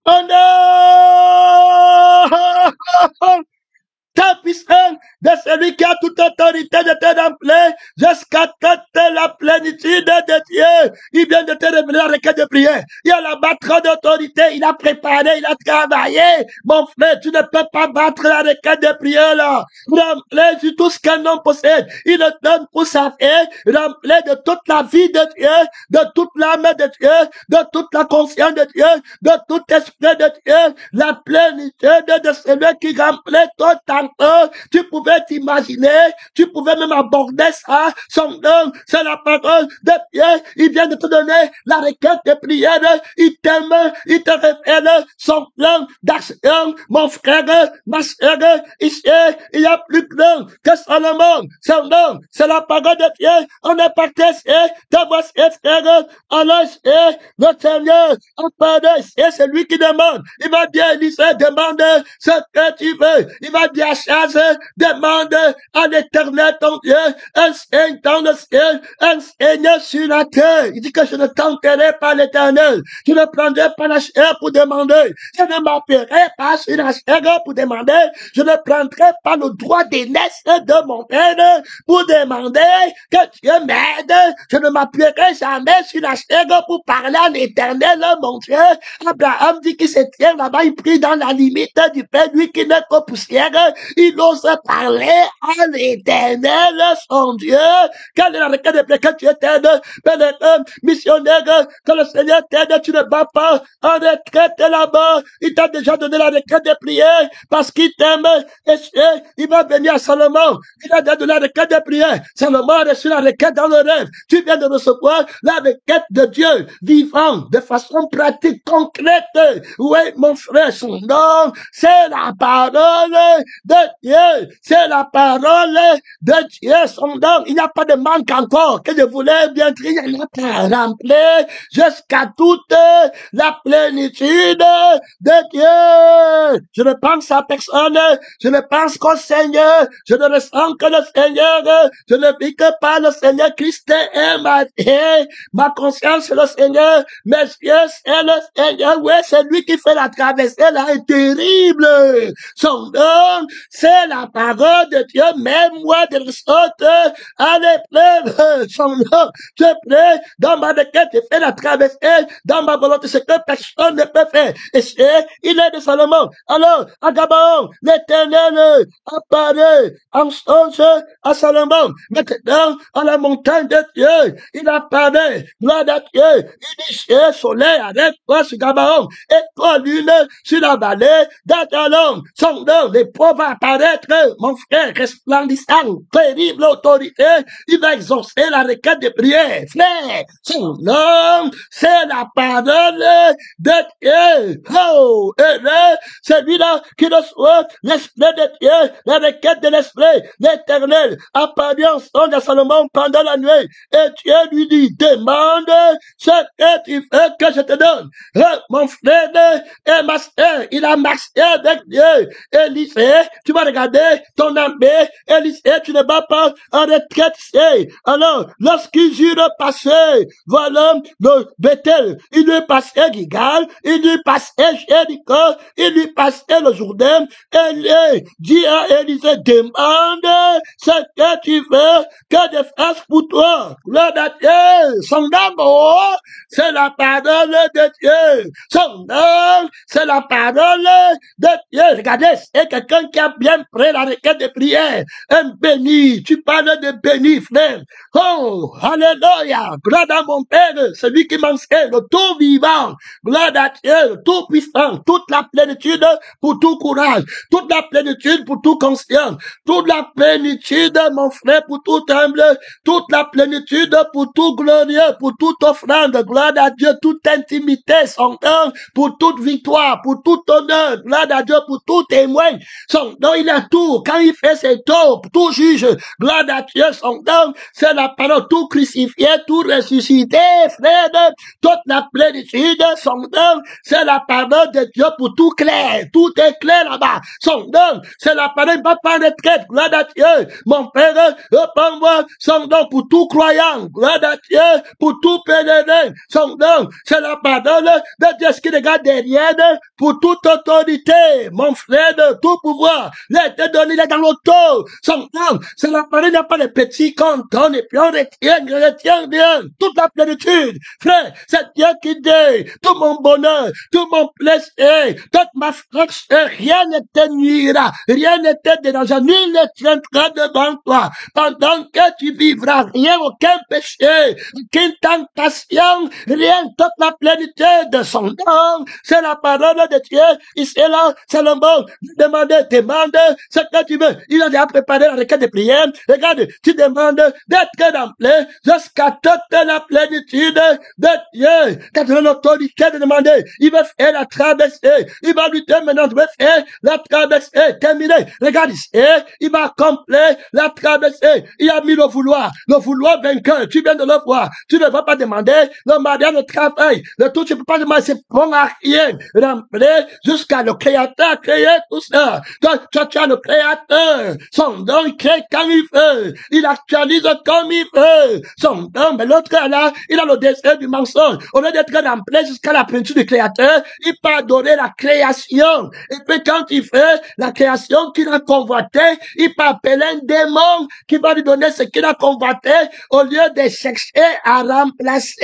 Oh non! Ta puissance de celui qui a toute autorité de te remplir jusqu'à toute la plénitude de Dieu. Il vient de te révéler la requête de prière. Il a la battre d'autorité. Il a préparé, il a travaillé. Mon frère, tu ne peux pas battre la requête de prière là. Remplir sur tout ce qu'un homme possède. Il le donne pour sa vie. Remplir de toute la vie de Dieu, de toute l'âme de Dieu, de toute la conscience de Dieu, de tout esprit de Dieu, la plénitude de celui qui remplit tout ta tu pouvais t'imaginer, tu pouvais même aborder ça, son nom, c'est la parole de Dieu, il vient de te donner la requête de prière, il t'aime, il te révèle son plan d'action, mon frère, ma soeur, ici, il y a plus grand que Salomon, son nom, c'est la parole de Dieu, on est parti, ta voix, frère, alors, le Seigneur, c'est celui qui demande, il va dire, Élisée, demande ce que tu veux, il va dire, chasse, demande à l'Éternel ton Dieu, un signe dans le ciel, un signe sur la terre. Il dit que je ne tenterai pas l'Éternel, je ne prendrai pas la chair pour demander, je ne m'appuierai pas sur la chair pour demander, je ne prendrai pas le droit d'aînesse de mon père pour demander que Dieu m'aide, je ne m'appuierai jamais sur la chair pour parler à l'Éternel, mon Dieu. Abraham dit qu'il se tient là-bas, il prie dans la limite du Père, lui qui n'est que poussière, il ose parler à l'Éternel, son Dieu. Quelle est la requête de prière que tu t'aides, missionnaire, que le Seigneur t'aide, tu ne vas pas en retraite là-bas. Il t'a déjà donné la requête de prière parce qu'il t'aime. Et il va venir à Salomon. Il a donné la requête de prière. Salomon a reçu la requête dans le rêve. Tu viens de recevoir la requête de Dieu vivant de façon pratique, concrète. Oui, mon frère, son nom, c'est la parole de Dieu. C'est la parole de Dieu, son nom. Il n'y a pas de manque encore que je voulais bien dire. Il n'y en a pas rempli jusqu'à toute la plénitude de Dieu. Je ne pense à personne. Je ne pense qu'au Seigneur. Je ne ressens que le Seigneur. Je ne vis que par le Seigneur. Christ est ma vie. Ma conscience, c'est le Seigneur. Mes yeux, c'est le Seigneur. Oui, c'est lui qui fait la traversée là, est terrible. Son nom, c'est la parole de Dieu. Même moi, de sorte à l'épreuve. Son nom, je prie dans ma requête, je fais la traversée dans ma volonté, ce que personne ne peut faire. Et c'est, il est de Salomon. Alors, à Gabon, l'Éternel apparaît en songe à Salomon. Maintenant, à la montagne de Dieu, il apparaît, gloire à Dieu. Il dit, c'est soleil, arrête-toi sur Gabon. Et toi, lune, sur la vallée d'Adalon. Son nom, les pauvres va apparaître, mon frère, resplendissant, terrible autorité. Il va exaucer la requête de prière. Frère, son nom, c'est la parole de Dieu. Oh, heureux, celui-là qui reçoit l'esprit de Dieu, la requête de l'esprit, l'Éternel, apparut en songe à Salomon pendant la nuit. Et Dieu lui dit, demande ce que tu veux que je te donne. Mon frère et ma soeur, il a marché avec Dieu. Élisée, tu vas regarder ton armée. Élisée, tu ne vas pas en retraite. Alors, lorsqu'il eut repassé, voilà le Bethel, il lui passait Gigal, il lui passait Jéricho, il lui passait le Jourdain, et dit à Élisée, demande ce que tu veux que je fasse pour toi. Gloire à Dieu, son amour, c'est la parole de Dieu. Son nom, c'est la parole de Dieu. Regardez, c'est quelqu'un qui a bien pris la requête de prière. Un béni, tu parles de béni, frère. Oh, alléluia. Gloire à mon Père, celui qui m'enseigne, le tout vivant. Gloire à Dieu, le tout puissant. Toute la plénitude pour tout courage. Toute la plénitude pour tout conscience. Toute la plénitude, mon frère, pour tout humble. Toute la plénitude pour tout glorieux, pour toute offrande. Gloire à Dieu, toute intimité, son nom, pour toute victoire, pour tout honneur. Gloire à Dieu, pour tout témoin. Son nom, il a tout. Quand il fait ses torts, tout juge, gloire à Dieu, son nom, c'est la parole, tout crucifié, tout ressuscité, frère, toute la plénitude, son nom, c'est la parole de Dieu pour tout clair, tout est clair là-bas, son nom, c'est la parole, il va pas retraite, gloire à Dieu, mon Père, réponds-moi, son nom pour tout croyant, gloire à Dieu, pour tout pèlerin, son nom, c'est la parole de Dieu, ce qui regarde derrière, pour toute autorité, mon frère, de tout pouvoir, les donné, il est dans l'auto, son nom, c'est la parole, il n'y a pas de petits cantons, et puis on retient bien, toute la plénitude, frère, c'est Dieu qui dit, tout mon bonheur, tout mon plaisir, toute ma force, rien ne te nuira, rien ne te dérangera, nul ne tiendra devant toi, pendant que tu vivras, rien, aucun péché, aucune tentation, rien, toute la plénitude de son nom, c'est la parole de Dieu, ici et là, Salomon, demande, ce que tu veux, il a déjà préparé la requête de prière, regarde, tu demandes d'être rempli jusqu'à toute la plénitude de Dieu, quand tu as l'autorité de demander, il va faire la traversée, il va lui dire maintenant, tu vas faire la traversée, terminé, regarde ici, il va accomplir la traversée, il a mis le vouloir vainqueur, tu viens de le voir, tu ne vas pas demander, le mariage, le travail, le tout, tu ne peux pas demander, c'est bon à rien, rempli jusqu'à le créateur créer tout ça, toi, tu as le créateur, son don, il crée quand il veut, il actualise comme il veut, son don, mais l'autre là, il a le désir du mensonge, au lieu d'être rempli jusqu'à la plénitude du créateur, il peut adorer la création, et puis quand il fait la création qu'il a convoité, il peut appeler un démon qui va lui donner ce qu'il a convoité, au lieu de chercher à remplacer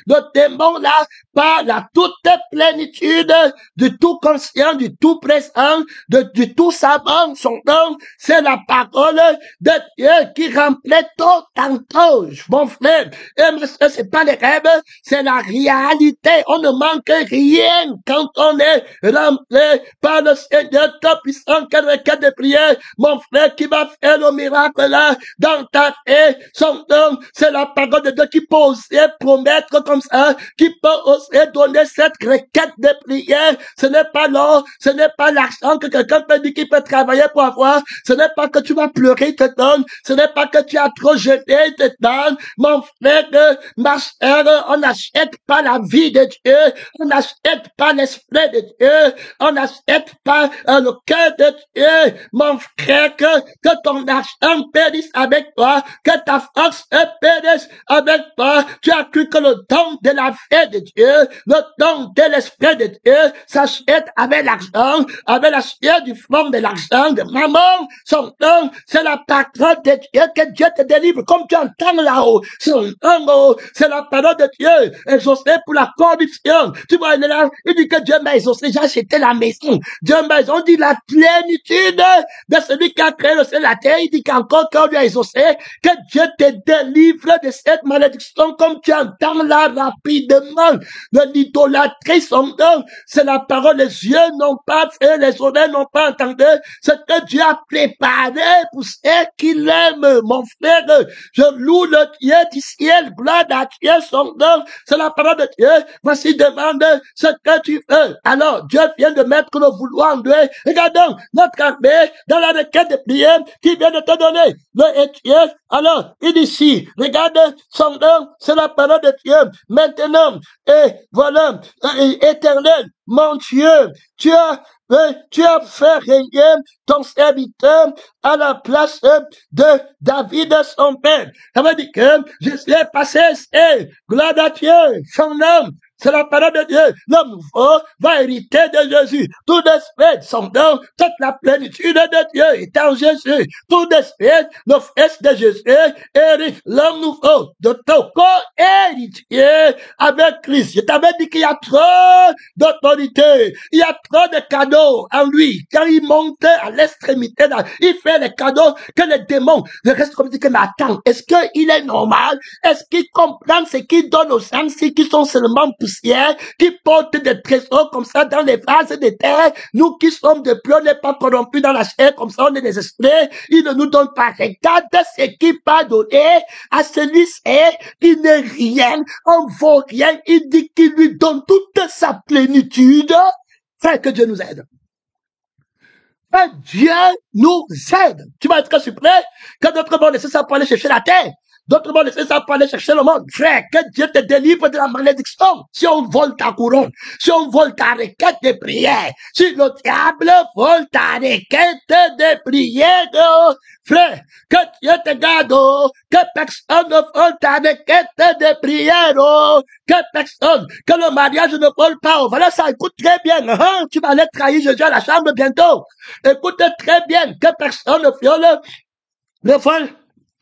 le démon là par la toute plénitude du tout conscient, du tout présent, du tout savant, son nom, c'est la parole de Dieu qui remplit tout en tout, mon frère. Et c'est pas les rêves, c'est la réalité. On ne manque rien quand on est rempli par le Seigneur Tout-Puissant, quelle requête de prière, mon frère, qui va faire le miracle là, dans ta vie, son nom, c'est la parole de Dieu qui peut oser promettre comme ça, qui peut oser donner cette requête de prière. Ce n'est pas l'or, ce n'est pas l'argent que quelqu'un peut dire qu'il peut travailler pour avoir, ce n'est pas que tu vas pleurer, il te donne, ce n'est pas que tu as trop jeté, il te donne, mon frère, ma sœur, on n'achète pas la vie de Dieu, on n'achète pas l'esprit de Dieu, on n'achète pas le cœur de Dieu, mon frère, que ton argent périsse avec toi, que ta force périsse avec toi, tu as cru que le don de la vie de Dieu, le don de l'esprit de Dieu s'achète avec l'argent, avec la sueur du front de l'argent de maman, son nom, c'est la parole de Dieu, que Dieu te délivre, comme tu entends là-haut, son nom, c'est la parole de Dieu, exaucé pour la corruption, tu vois, il est là, il dit que Dieu m'a exaucé, j'ai acheté la maison, Dieu m'a exaucé, on dit la plénitude de celui qui a créé le ciel et la terre, il dit qu'encore qu'on lui a exaucé, que Dieu te délivre de cette malédiction, comme tu entends là rapidement, de l'idolâtrie, son nom, c'est la parole, les yeux n'ont pas fait, les oreilles n'ont pas entendu, ce que Dieu a préparé pour ceux qui l'aiment, mon frère, je loue le Dieu du ciel, gloire à Dieu, son nom, c'est la parole de Dieu, voici demande ce que tu veux, alors Dieu vient de mettre le vouloir en Dieu, regardons notre armée dans la requête de prière qui vient de te donner, le Dieu, alors il dit ici, regarde son nom, c'est la parole de Dieu, maintenant, et voilà, éternel, mon Dieu, tu as fait régner ton serviteur à la place de David, son père. Ça veut dire que je suis passé, gloire à Dieu, son nom. C'est la parole de Dieu. L'homme nouveau va hériter de Jésus. Tout d'esprit, son nom, toute la plénitude de Dieu est en Jésus. Tout d'esprit, le fils de Jésus hérite l'homme nouveau de ton corps héritier avec Christ. Je t'avais dit qu'il y a trop d'autorité. Il y a trop de cadeaux en lui. Quand il monte à l'extrémité, il fait les cadeaux que les démons restent comme dit que, mais attends, est-ce qu'il est normal? Est-ce qu'il comprend ce qu'il donne aux gens qui sont seulement poussière, qui portent des trésors comme ça dans les vases de terre? Nous qui sommes de plus, on n'est pas corrompus dans la chair, comme ça on est des esprits. Il ne nous donne pas. Regarde ce qu'il va donner à celui-ci qui n'est rien, on vaut rien. Il dit qu'il lui donne toute sa plénitude. Frère, que Dieu nous aide. Que Dieu nous aide. Tu vas être surpris que d'autres vont laisser ça pour aller chercher la terre. D'autres vont laisser ça pour aller chercher le monde. Frère, que Dieu te délivre de la malédiction. Si on vole ta couronne, si on vole ta requête de prière, si le diable vole ta requête de prière, frère, que Dieu te garde, que personne ne vole ta requête de prière, que personne, que le mariage ne vole pas. Voilà ça, écoute très bien. Hein? Tu vas aller trahir Jésus à la chambre bientôt. Écoute très bien, que personne ne vole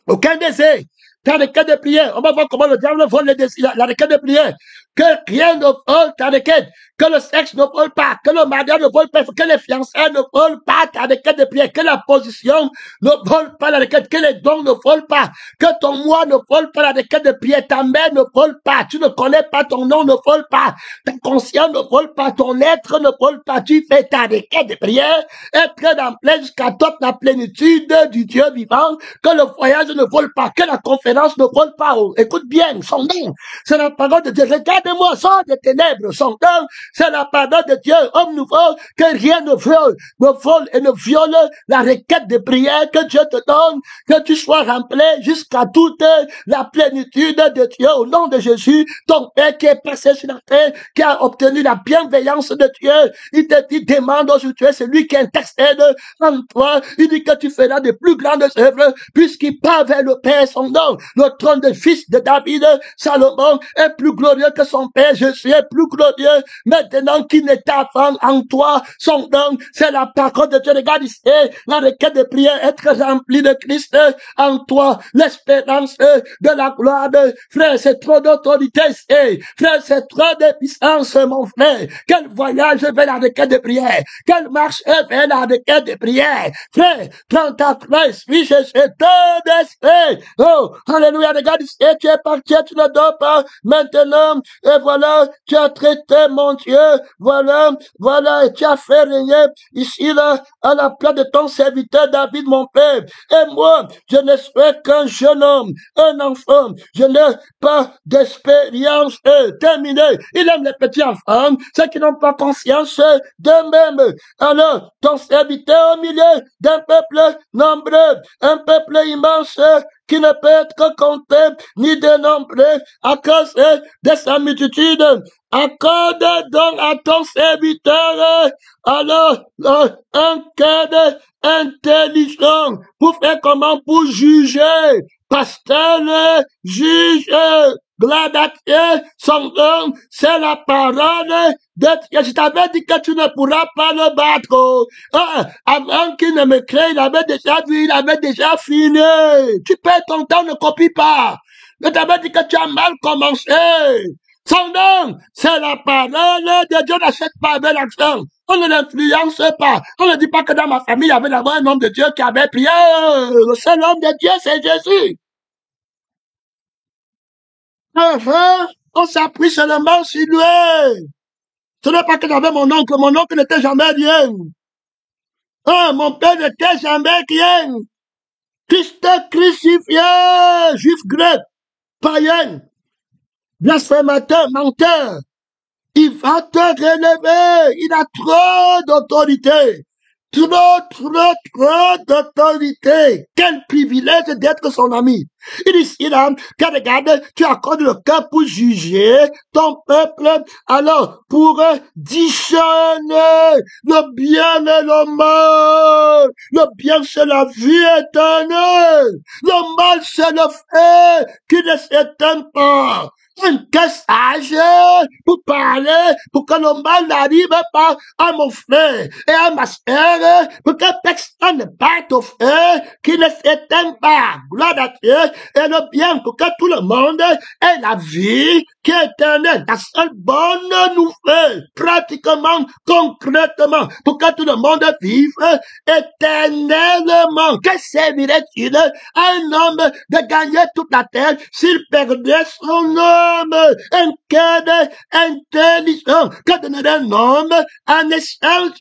aucun désir. Ta requête de prière. On va voir comment le diable vole la requête de prière. Que rien ne vole ta requête. Que le sexe ne vole pas. Que le mariage ne vole pas. Que les fiançailles ne volent pas ta requête de prière. Que la position ne vole pas la requête. Que les dons ne volent pas. Que ton moi ne vole pas la requête de prière. Ta mère ne vole pas. Tu ne connais pas ton nom ne vole pas. Ta conscience ne vole pas. Ton être ne vole pas. Tu fais ta requête de prière. Être dans plein jusqu'à toute la plénitude du Dieu vivant. Que le voyage ne vole pas. Que la conférence ne vole pas. Oh, écoute bien. Son nom. C'est la parole de Dieu. Regarde-moi. Sors des ténèbres. Son nom. C'est la parole de Dieu, homme nouveau, que rien ne vole et ne viole la requête de prière que Dieu te donne, que tu sois rempli jusqu'à toute la plénitude de Dieu au nom de Jésus, ton Père qui est passé sur la terre, qui a obtenu la bienveillance de Dieu. Il te dit, demande aujourd'hui, tu es celui qui intercède en toi. Il dit que tu feras de plus grandes œuvres puisqu'il part vers le Père son nom. Le trône de fils de David, Salomon, est plus glorieux que son Père. Jésus est plus glorieux. Maintenant qu'il n'est avant en toi, son nom, c'est la parole de Dieu. Regarde ici, la requête de prière, être rempli de Christ en toi, l'espérance de la gloire. Frère, c'est trop d'autorité, frère, c'est trop de puissance, mon frère. Quel voyage vers la requête de prière, quelle marche vers la requête de prière. Frère, prends ta place, suis Jésus, ton esprit. Oh, alléluia, regarde ici, tu es parti, tu ne dors pas. Maintenant, et voilà, tu as traité mon Dieu, voilà, et tu as fait régner ici, là, à la place de ton serviteur David, mon père. Et moi, je ne suis qu'un jeune homme, un enfant. Je n'ai pas d'expérience terminée. Il aime les petits enfants, ceux qui n'ont pas conscience d'eux-mêmes. Alors, ton serviteur au milieu d'un peuple nombreux, un peuple immense, qui ne peut être compté ni dénombré à cause de sa multitude. Accorde donc à ton serviteur alors un cœur intelligent pour faire comment, pour juger. Pasteur, juge, gladiateur, son nom, c'est la parole de Dieu. Je t'avais dit que tu ne pourras pas le battre. Avant qu'il ne me crée, il avait déjà vu, il avait déjà fini. Tu perds ton temps, ne copie pas. Je t'avais dit que tu as mal commencé. Son nom, c'est la parole de Dieu, n'achète pas avec l'argent. On ne l'influence pas. On ne dit pas que dans ma famille, il y avait là-bas un homme de Dieu qui avait prié. Le seul homme de Dieu, c'est Jésus. Enfin, on s'appuie seulement sur lui. Ce n'est pas que j'avais mon oncle n'était jamais rien. Mon père n'était jamais rien. Christ crucifié, juif grec, païen, blasphémateur, menteur. Il va te relever. Il a trop d'autorité. Trop d'autorité. Quel privilège d'être son ami. Il dit ici, là, que regarde, tu accordes le cœur pour juger ton peuple, alors, pour discerner le bien et le mal. Le bien, c'est la vie éternelle. Le mal, c'est le feu qui ne s'éteint pas. Un cœur sage pour parler, pour que le mal n'arrive pas à mon frère et à ma sœur, pour que personne ne batte au feu qui ne s'éteint pas. Gloire à Dieu, et le bien pour que tout le monde ait la vie qui est éternelle. La seule bonne nouvelle, pratiquement, concrètement, pour que tout le monde vive éternellement. Que servirait-il à un homme de gagner toute la terre s'il perdait son âme? Un cœur intelligent, que donner un homme en échange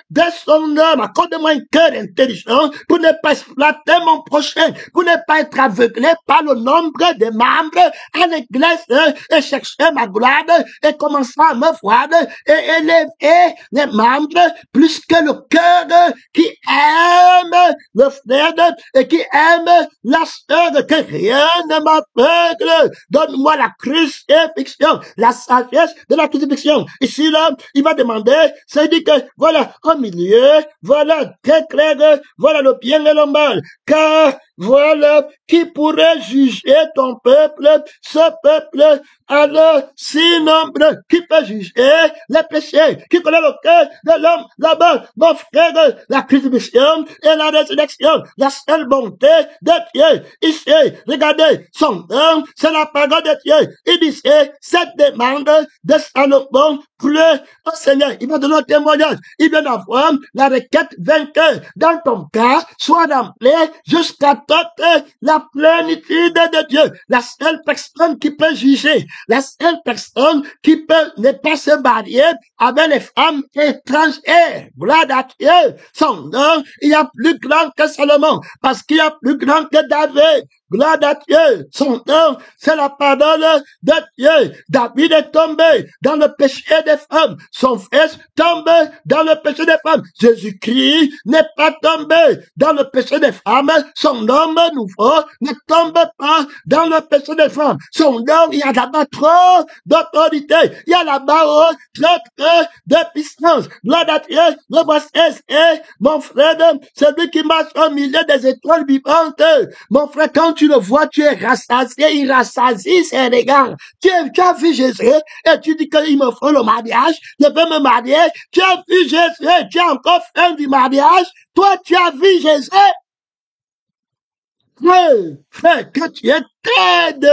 de son homme. Accorde-moi un cœur intelligent pour ne pas exploiter mon prochain, pour ne pas être aveuglé par le nombre de membres à l'église et chercher ma gloire et commencer à me voir et élever les membres plus que le cœur qui aime le frère et qui aime la sœur, que rien ne m'aveugle. Donne-moi la crucifixion, la sagesse de la crucifixion. Ici, là, il va demander, ça dit que, voilà, au milieu, voilà, très clair, voilà le bien et le mal. Car, voilà, qui pourrait juger ton peuple, ce peuple, alors, si nombreux, qui peut juger les péchés, qui connaît le cœur de l'homme, là-bas, mon frère, la crucifixion et la résurrection, la seule bonté de Dieu. Ici, regardez, son nom, c'est la parole de Dieu. Il disait, cette demande de Salomon, pleut au Seigneur. Il va donner un témoignage. Il vient d'avoir la requête vainqueur. Dans ton cas, sois rempli jusqu'à toute la plénitude de Dieu. La seule personne qui peut juger, la seule personne qui peut ne pas se marier avec les femmes étrangères. Gloire à Dieu. Son nom, il y a plus grand que Salomon, parce qu'il y a plus grand que David. Gloire à Dieu. Son nom, c'est la parole de Dieu. David est tombé dans le péché des femmes. Son fils tombe dans le péché des femmes. Jésus-Christ n'est pas tombé dans le péché des femmes. Son homme nouveau ne tombe pas dans le péché des femmes. Son nom, il y a là-bas trop d'autorité. Il y a là-bas trop de puissance. Gloire à Dieu. Le voici est mon frère, celui qui marche au milieu des étoiles vivantes. Mon frère, quand tu le vois, tu es rassasié, il rassasie ses regards. Tu as vu Jésus et tu dis qu'il me faut le mariage, je veux me marier. Tu as vu Jésus, tu as encore fait du mariage. Toi, tu as vu Jésus. Frère, que tu es tête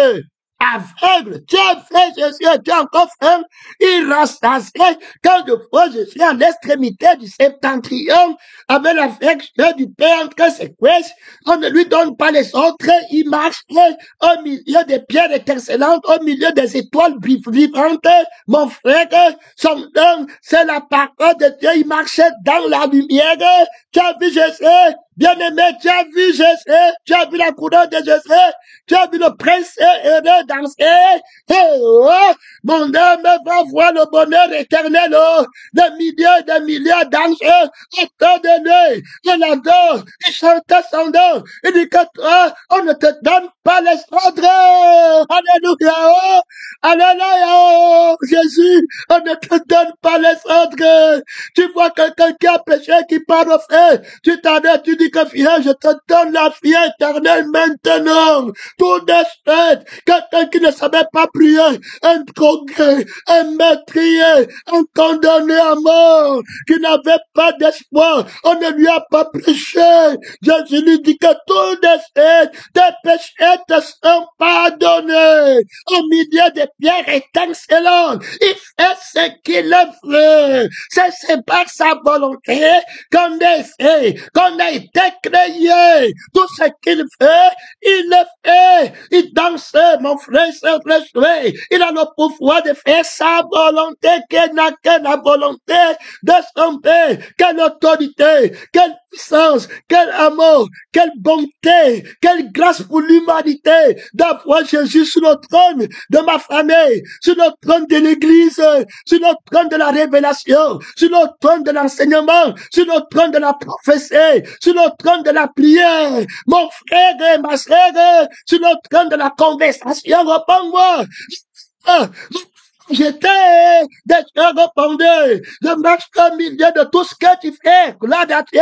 aveugle, tu as fait Jésus, tu as encore fait, il rassasié. Quand de fois je suis à l'extrémité du septentrion, avec la flèche du Père entre ses cuisses, on ne lui donne pas les autres, il marche au milieu des pierres étincelantes, au milieu des étoiles vivantes. Mon frère, son nom, c'est la parole de Dieu, il marchait dans la lumière. Tu as vu Jésus? Bien-aimé, tu as vu Jésus, tu as vu la couronne de Jésus, tu as vu le prince heureux danser. Mon âme va voir le bonheur éternel, des milliers d'anges autour de lui. Il adore, il chante son nom. Il dit que toi, on ne te donne pas les ordres. Alléluia, alléluia, Jésus, on ne te donne pas les ordres. Tu vois quelqu'un qui a péché, qui parle au frère, tu t'arrêtes, tu dis que viens, je te donne la vie éternelle maintenant. Tout de suite, quelqu'un qui ne savait pas prier, un drogué, un meurtrier, un condamné à mort, qui n'avait pas d'espoir, on ne lui a pas prêché. Jésus lui dit que tout de suite, tes péchés te sont pardonnés. Au milieu des pierres étincelantes, il fait ce qu'il veut. C'est par sa volonté qu'on est fait, qu'on a été créé. Tout ce qu'il fait, il le fait. Il danse, mon frère, c'est vrai. Il a le pouvoir de faire sa volonté, qu'il n'a que la volonté de son Père. Quelle autorité, quelle puissance, quel amour, quelle bonté, quelle grâce pour l'humanité d'avoir Jésus sur le trône de ma famille, sur le trône de l'Église, sur le trône de la révélation, sur le trône de l'enseignement, sur le trône de la prophétie, sur le trône de la prière. Mon frère et ma sœur, sur le trône de la conversation, réponds-moi. J'étais déjà répondu. Je marche au milieu de tout ce que tu fais. Gloire à Dieu.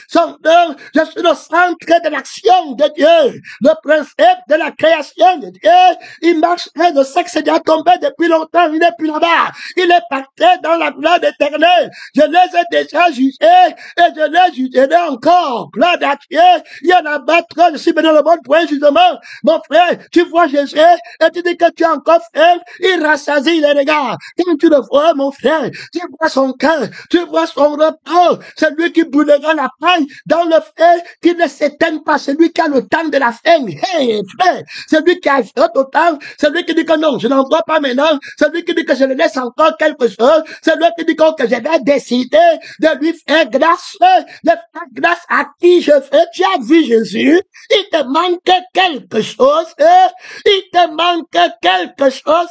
Son nom, je suis le centre de l'action de Dieu. Le principe de la création de Dieu. Il marche, le sexe est déjà tombé depuis longtemps. Il n'est plus là-bas. Il est parti dans la gloire éternelle. Je les ai déjà jugés et je les jugerai encore. Gloire à Dieu. Il y en a pas trop. Je suis venu le bon point, justement. Mon frère, tu vois Jésus et tu dis que tu as encore fait. Il rassasie les regarde. Quand tu le vois, mon frère, tu vois son cœur, tu vois son repos. C'est lui qui brûlera la paille dans le feu qui ne s'éteigne pas. C'est lui qui a le temps de la fin. Hey, frère, c'est lui qui a fait autant. C'est lui qui dit que non, je n'en vois pas maintenant. C'est lui qui dit que je le laisse encore quelque chose. C'est lui qui dit que je vais décider de lui faire grâce. De faire grâce à qui je fais. Tu as vu Jésus? Il te manque quelque chose. Il te manque quelque chose.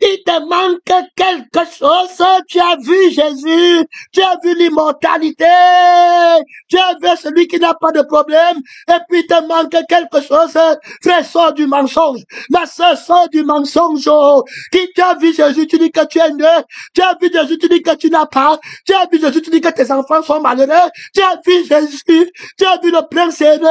Il te manque quelque chose. Tu as vu Jésus. Tu as vu l'immortalité. Tu as vu celui qui n'a pas de problème. Et puis il te manque quelque chose. Frère, sors du mensonge. Ma soeur, sort du mensonge. Qui tu as vu Jésus, tu dis que tu es né. Tu as vu Jésus, tu dis que tu n'as pas. Tu as vu Jésus, tu dis que tes enfants sont malheureux. Tu as vu Jésus. Tu as vu le prince aîné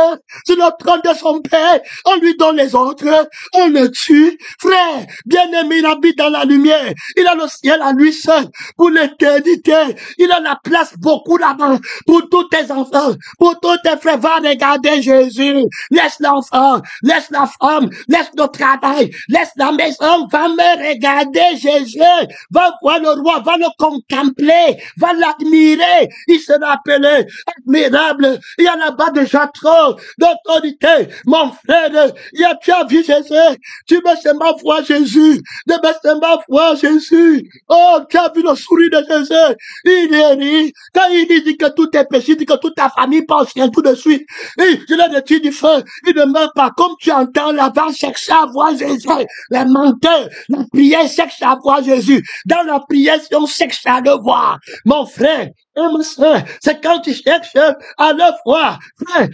sur le trône de son père. On lui donne les autres. On le tue. Frère, bien-aimé, il habite dans la lumière. Il a le ciel à lui seul pour l'éternité. Il a la place beaucoup là-bas pour tous tes enfants, pour tous tes frères. Va regarder Jésus. Laisse l'enfant, laisse la femme, laisse le travail, laisse la maison. Va me regarder Jésus. Va voir le roi, va le contempler, va l'admirer. Il sera appelé admirable. Il y a là-bas déjà trop d'autorité. Mon frère, tu as vu Jésus. Tu veux seulement voir Jésus. Tu veux seulement voir Jésus. Oh, tu as vu le sourire de Jésus. Il est ri. Quand il dit que tout est péché, il dit que toute ta famille pense rien tout de suite. Et je l'ai dit du feu. Il ne meurt pas. Comme tu entends là-bas, cherche à voir Jésus. Les menteurs, la prière cherche à voir Jésus. Dans la prière, on cherche à le voir. Mon frère, et ma soeur, c'est quand tu cherches à le voir. Frère,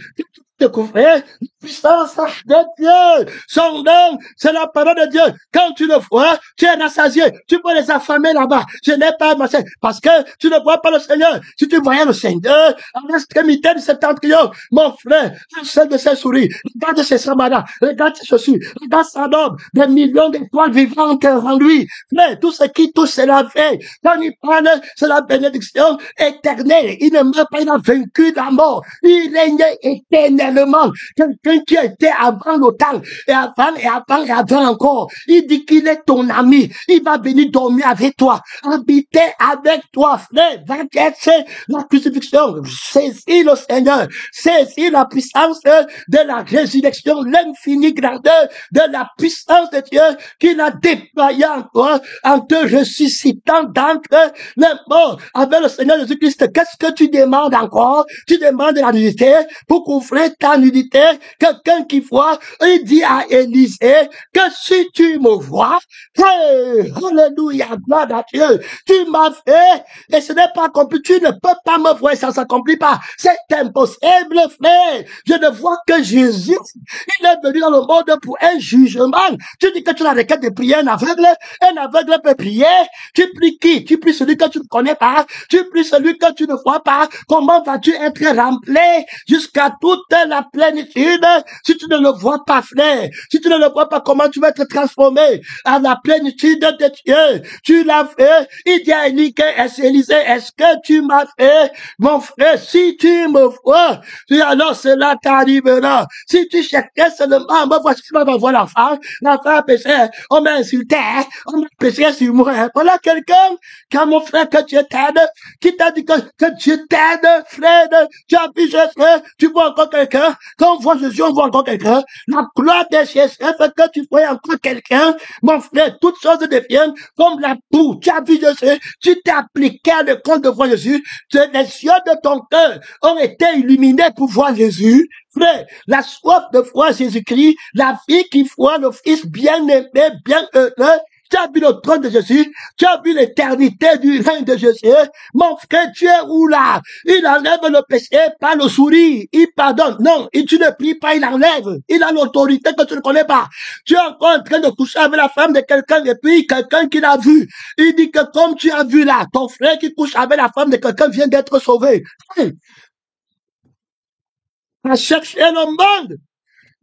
découvrir la puissance de Dieu. Son nom, c'est la parole de Dieu. Quand tu le vois, tu es rassasié. Tu peux les affamer là-bas. Je n'ai pas marché parce que tu ne vois pas le Seigneur. Si tu voyais le Seigneur à l'extrémité de septentrion, mon frère, un seul de ses souris, regarde ses samaras, regarde ses chaussures, regarde sa robe, des millions d'étoiles vivantes en lui. Frère, tout ce qui touche, c'est la vie. Quand il parle, c'est la bénédiction éternelle. Il ne meurt pas, il a vaincu la mort. Il régnait éternellement. Quelqu'un qui était avant le temps, et avant encore. Il dit qu'il est ton ami. Il va venir dormir avec toi, habiter avec toi, frère. Va chercher la crucifixion. Saisis le Seigneur. Saisis la puissance de la résurrection, l'infinie grandeur de la puissance de Dieu qu'il a déployé en toi, en te ressuscitant d'entre les morts. Avec le Seigneur Jésus-Christ, qu'est-ce que tu demandes encore? Tu demandes la nudité pour couvrir ta nudité. Quelqu'un qui voit, il dit à Élisée que si tu me vois, hey, alléluia, gloire à Dieu, tu m'as fait, et ce n'est pas accompli, tu ne peux pas me voir, ça ne s'accomplit pas. C'est impossible, frère. Je ne vois que Jésus. Il est venu dans le monde pour un jugement. Tu dis que tu as la requête de prier un aveugle peut prier. Tu pries qui? Tu pries celui que tu ne connais pas. Tu pries celui que tu ne vois pas. Comment vas-tu être rempli jusqu'à toute la plénitude si tu ne le vois pas, frère? Si tu ne le vois pas, comment tu vas être transformé à la plénitude de Dieu? Tu l'as fait. Il dit à Élie, Élisée, est-ce que tu m'as fait? Mon frère, si tu me vois, alors cela t'arrivera. Si tu cherchais seulement, me voici, tu vas voir l'enfant péché, on m'a insulté, on m'a péché sur moi. Voilà quelqu'un, quand mon frère, que Dieu t'aide, qui t'a dit que Dieu t'aide, frère, tu as vu Jésus, tu vois encore quelqu'un, quand on voit Jésus, on voit encore quelqu'un, la gloire de Jésus fait que tu vois encore quelqu'un, mon frère, toutes choses deviennent comme la boue. Tu as vu Jésus, tu t'es appliqué à l'école de voir Jésus, les yeux de ton cœur ont été illuminés pour voir Jésus. Frère, la soif de voir Jésus-Christ, la vie qui voit le Fils bien-aimé, bien heureux. Tu as vu le trône de Jésus, tu as vu l'éternité du règne de Jésus. Mon frère, tu es où là? Il enlève le péché par le sourire, il pardonne. Non, et tu ne pries pas, il enlève. Il a l'autorité que tu ne connais pas. Tu es encore en train de coucher avec la femme de quelqu'un et puis quelqu'un qui l'a vu. Il dit que comme tu as vu là, ton frère qui couche avec la femme de quelqu'un vient d'être sauvé. À chercher le monde.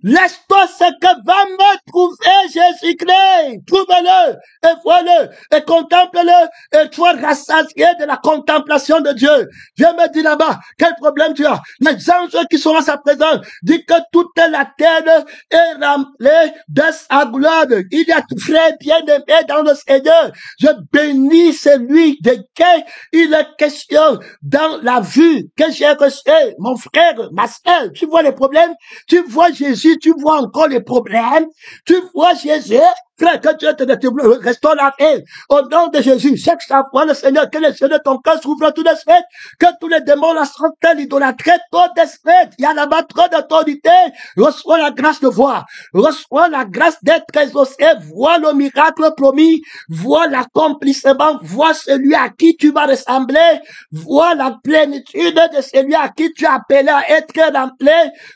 Laisse-toi ce que va me trouver Jésus-Christ. Trouve-le et vois-le et contemple-le et sois rassasié de la contemplation de Dieu. Viens me dire là-bas, quel problème tu as? Les anges qui sont à sa présence disent que toute la terre est remplie de sa gloire. Il y a frère bien-aimé dans le Seigneur. Je bénis celui de qui il est question dans la vue que j'ai reçue. Mon frère, ma soeur, tu vois les problèmes? Tu vois Jésus, tu vois encore les problèmes. Tu vois Jésus, frère, que Dieu te restons la paix. Au nom de Jésus, chaque fois le Seigneur, que le Seigneur de ton cœur s'ouvre tout de suite, que tous les démons, la santé, l'idolâtrie, tout de suite. Il y a là-bas trop d'autorité. Reçois la grâce de voir. Reçois la grâce d'être exaucé. Vois le miracle promis. Vois l'accomplissement. Vois celui à qui tu vas ressembler. Vois la plénitude de celui à qui tu as appelé à être rempli.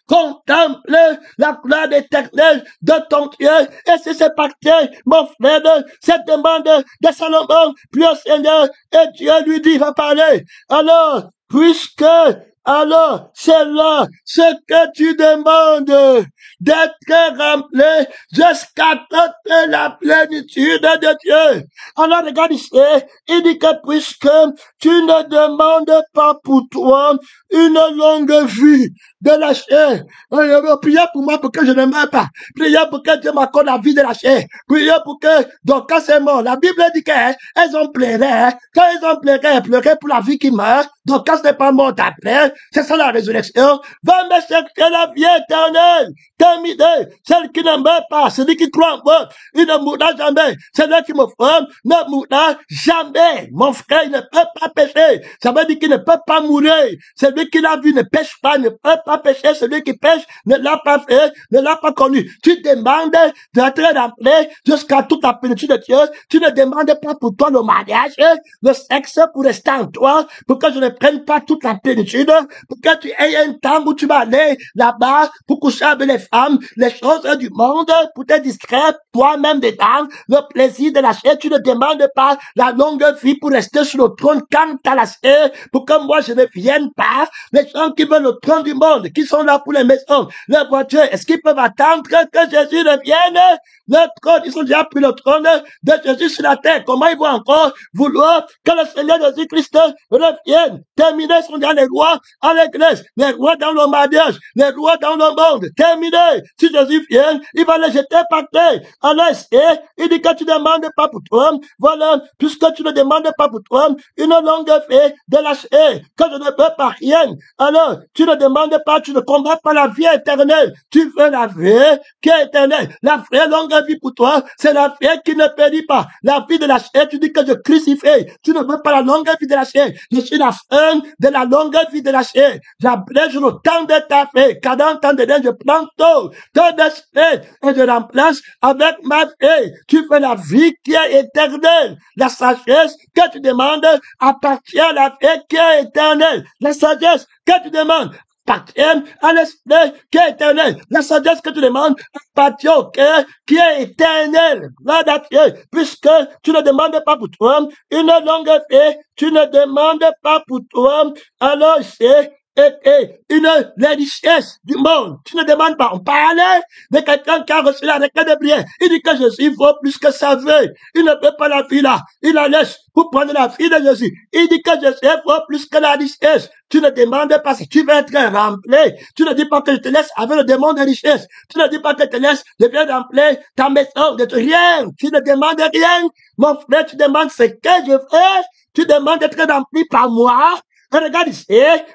Contemple la gloire éternelle de ton Dieu. Et si c'est parti, mon frère, cette demande de Salomon, puis au Seigneur, et Dieu lui dit, va parler. Alors, puisque, alors, c'est là ce que tu demandes, d'être rempli jusqu'à toute la plénitude de Dieu. Alors, regarde ici, il dit que puisque tu ne demandes pas pour toi une longue vie de la chair, priez pour moi pour que je ne meure pas. Priez pour que Dieu m'accorde la vie de la chair. Priez pour que, donc quand c'est mort, la Bible dit qu'elles ont pleuré, quand elles ont pleuré pour la vie qui meurt. Donc quand ce n'est pas mort après, c'est ça la résurrection. Va me chercher la vie éternelle. Terminé. Celle qui ne meurt pas, celui qui croit en moi, il ne mourra jamais. Celui qui me forme ne mourra jamais. Mon frère, il ne peut pas pécher. Ça veut dire qu'il ne peut pas mourir. Celui qui l'a vu ne pêche pas, ne peut pas pécher. Celui qui pêche ne l'a pas fait, ne l'a pas connu. Tu demandes d'être rempli jusqu'à toute la plénitude de Dieu. Tu ne demandes pas pour toi le mariage, le sexe pour rester en toi, pour que je ne prenne pas toute la plénitude, pour que tu aies un temps où tu vas aller là-bas pour coucher avec les femmes, les choses du monde, pour te distraire toi-même dedans, le plaisir de la chair. Tu ne demandes pas la longue vie pour rester sur le trône quand t'as la chair, pour que moi je ne vienne pas. Les gens qui veulent le trône du monde, qui sont là pour les maisons, les voitures, est-ce qu'ils peuvent attendre que Jésus revienne? Le trône, ils ont déjà pris le trône de Jésus sur la terre. Comment ils vont encore vouloir que le Seigneur Jésus-Christ revienne? Terminé, sont déjà les rois à l'église, les rois dans le mariage, les rois dans le monde. Terminé. Si Jésus vient, il va les jeter par terre. Alors, il dit que tu ne demandes pas pour toi. Voilà, puisque tu ne demandes pas pour toi une longue vie de la chair, que je ne peux pas rien. Alors, tu ne demandes pas, tu ne combats pas la vie éternelle. Tu veux la vie qui est éternelle. La vraie longue vie pour toi, c'est la vie qui ne périt pas. La vie de la chair, tu dis que je crucifie. Tu ne veux pas la longue vie de la chair. Je suis la fin de la longue vie de la chair. J'abrège le temps de ta vie. 40 ans de délai, je prends tout d'esprit et je remplace avec ma vie. Tu veux la vie qui est éternelle. La sagesse que tu demandes appartient à la vie qui est éternelle. La sagesse que tu demandes appartient à l'esprit qui est éternel. La sagesse que tu demandes appartient au cœur qui est éternel. Gloire à Dieu. Puisque tu ne demandes pas pour toi une longue vie, tu ne demandes pas pour toi, alors c'est les richesses du monde. Tu ne demandes pas. On parle de quelqu'un qui a reçu la requête de prière. Il dit que Jésus vaut plus que sa vie. Il ne veut pas la vie là. Il la laisse pour prendre la vie de Jésus. Il dit que Jésus vaut plus que la richesse. Tu ne demandes pas si tu veux être rempli. Tu ne dis pas que je te laisse avec le démon de richesse. Tu ne dis pas que je te laisse, je viens remplir ta maison de rien. Tu ne demandes rien. Mon frère, tu demandes ce que je fais. Tu demandes d'être rempli par moi. Regarde ici,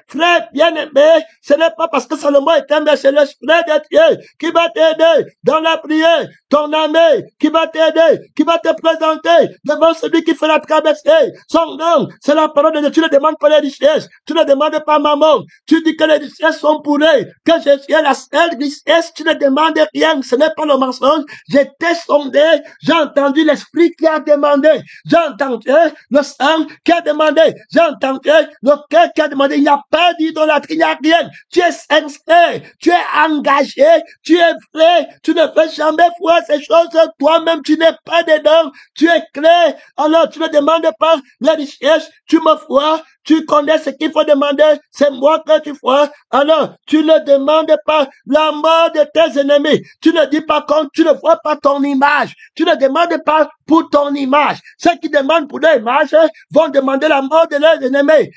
frère bien-aimé, ce n'est pas parce que Salomon est un mais c'est l'esprit de Dieu qui va t'aider dans la prière, ton ami qui va t'aider, qui va te présenter devant celui qui fait la traversée. Son nom, c'est la parole de Dieu. Tu ne demandes pas les richesses, tu ne demandes pas maman, tu dis que les richesses sont pour eux, que je suis la seule richesse, tu ne demandes rien, ce n'est pas le mensonge. J'ai été sondé, j'ai entendu l'esprit qui a demandé, j'ai entendu le sang qui a demandé, j'ai entendu le cœur qui a demandé. Il n'y a pas d'idolâtrie, il n'y a rien. Tu es sincère, tu es engagé, tu es vrai, tu ne fais jamais voir ces choses toi-même, tu n'es pas dedans, tu es clair. Alors tu ne demandes pas la richesse, tu me vois, tu connais ce qu'il faut demander, c'est moi que tu feras. Alors, tu ne demandes pas la mort de tes ennemis. Tu ne dis pas quand tu ne vois pas ton image. Tu ne demandes pas pour ton image. Ceux qui demandent pour leur image vont demander la mort de leurs ennemis.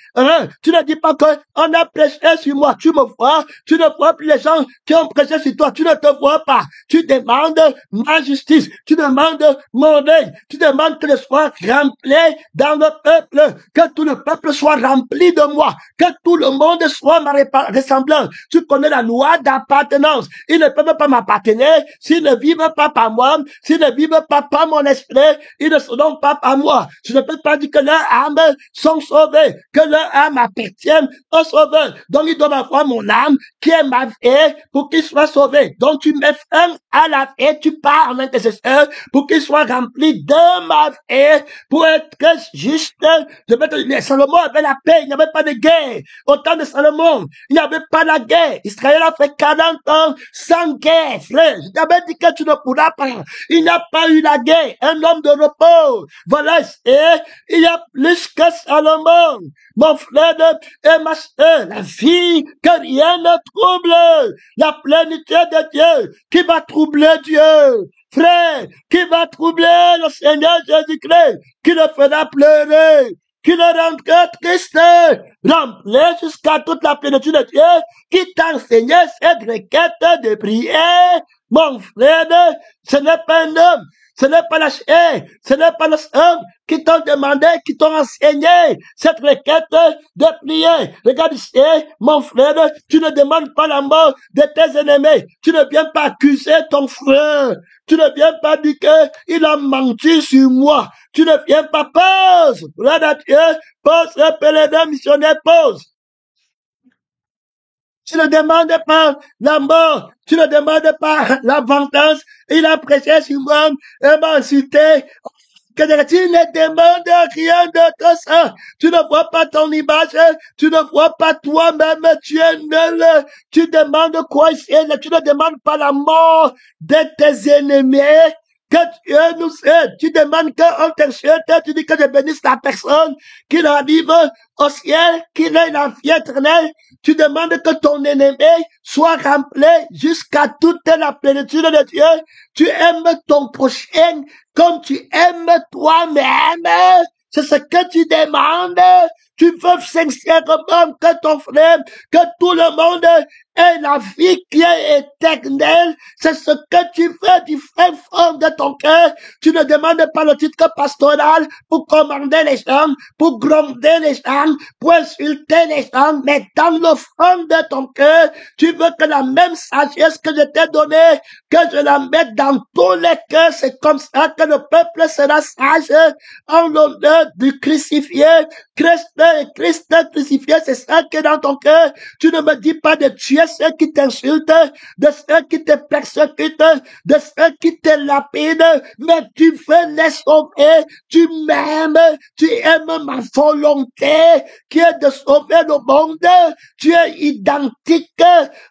Tu ne dis pas que on a prêché sur moi. Tu me vois. Tu ne vois plus les gens qui ont prêché sur toi. Tu ne te vois pas. Tu demandes ma justice. Tu demandes mon règne. Tu demandes que je sois rempli dans le peuple. Que tout le peuple soit rempli de moi. Que tout le monde soit ma ressemblance. Tu connais la loi d'appartenance. Ils ne peuvent pas m'appartenir s'ils ne vivent pas par moi. S'ils ne vivent pas par mon esprit, ils ne seront pas par moi. Je ne peux pas dire que leurs âmes sont sauvées, que leur âme appartient au Sauveur. Donc ils doivent avoir mon âme qui est ma vie pour qu'ils soient sauvés. Donc tu mets fin à la vie, tu pars en intercesseur pour qu'ils soient remplis de ma vie, pour être juste. Salomon avait la paix, il n'y avait pas de guerre. Au temps de Salomon, il n'y avait pas la guerre. Israël a fait 40 ans sans guerre, frère. J'avais dit que tu ne pourras pas. Il n'y a pas eu la guerre. Un homme de repos. Voilà. Et il y a plus que Salomon. Mon frère et ma soeur, la vie que rien ne trouble. La plénitude de Dieu qui va troubler Dieu. Frère, qui va troubler le Seigneur Jésus-Christ, qui le fera pleurer, qui le rendra triste, rempli jusqu'à toute la plénitude de Dieu, qui t'a enseigné cette requête de prière. Mon frère, ce n'est pas un homme, ce n'est pas la chair, ce n'est pas l'homme qui t'ont demandé, qui t'ont enseigné cette requête de prière. Regarde ici, mon frère, tu ne demandes pas la mort de tes ennemis. Tu ne viens pas accuser ton frère. Tu ne viens pas dire qu'il a menti sur moi. Tu ne viens pas, pause. Regarde Dieu, pause, pèlerin missionnaire, pause. Tu ne demandes pas la mort. Tu ne demandes pas la vengeance. Il a prêché sur moi et m'a insulté. Tu ne demandes rien de tout ça. Tu ne vois pas ton image. Tu ne vois pas toi-même. Tu es nul. Tu demandes quoi ici? Tu ne demandes pas la mort de tes ennemis. Que Dieu nous aide. Tu demandes qu'on t'insulte. Tu dis que je bénisse la personne, qu'il arrive au ciel, qu'il ait la vie éternelle. Tu demandes que ton ennemi soit rempli jusqu'à toute la plénitude de Dieu. Tu aimes ton prochain comme tu aimes toi-même. C'est ce que tu demandes. Tu veux sincèrement que ton frère, que tout le monde ait la vie qui est éternelle. C'est ce que tu veux du fin fond de ton cœur. Tu ne demandes pas le titre pastoral pour commander les gens, pour gronder les gens, pour insulter les gens, mais dans le fond de ton cœur, tu veux que la même sagesse que je t'ai donnée, que je la mette dans tous les cœurs. C'est comme ça que le peuple sera sage en l'honneur du crucifié. Christ crucifié, c'est ça qui est dans ton cœur. Tu ne me dis pas de tuer ceux qui t'insultent, de ceux qui te persécutent, de ceux qui te lapident, mais tu veux les sauver. Tu m'aimes, tu aimes ma volonté qui est de sauver le monde. Tu es identique